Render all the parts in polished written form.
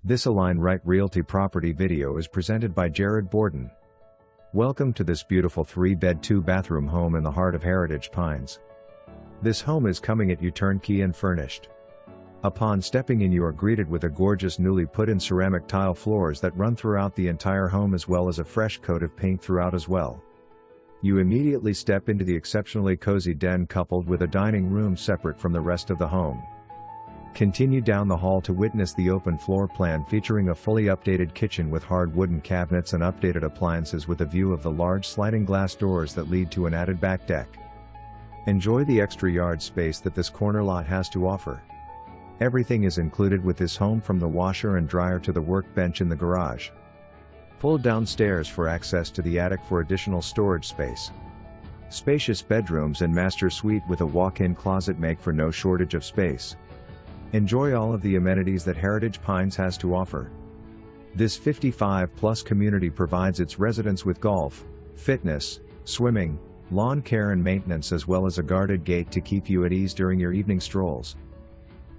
This Align Right Realty property video is presented by Jared Borden. Welcome to this beautiful 3-bed 2-bathroom home in the heart of Heritage Pines. This home is coming at you turnkey and furnished. Upon stepping in, you are greeted with a gorgeous newly put-in ceramic tile floors that run throughout the entire home, as well as a fresh coat of paint throughout as well. You immediately step into the exceptionally cozy den, coupled with a dining room separate from the rest of the home. Continue down the hall to witness the open floor plan featuring a fully updated kitchen with hard wooden cabinets and updated appliances, with a view of the large sliding glass doors that lead to an added back deck. Enjoy the extra yard space that this corner lot has to offer. Everything is included with this home, from the washer and dryer to the workbench in the garage. Pull downstairs for access to the attic for additional storage space. Spacious bedrooms and master suite with a walk-in closet make for no shortage of space. Enjoy all of the amenities that Heritage Pines has to offer. This 55-plus community provides its residents with golf, fitness, swimming, lawn care and maintenance, as well as a guarded gate to keep you at ease during your evening strolls.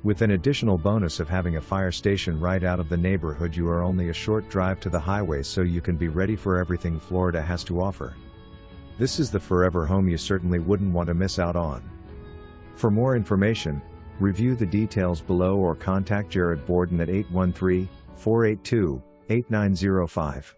With an additional bonus of having a fire station right out of the neighborhood, you are only a short drive to the highway, so you can be ready for everything Florida has to offer. This is the forever home you certainly wouldn't want to miss out on. For more information, review the details below or contact Jared Borden at 813-482-8905.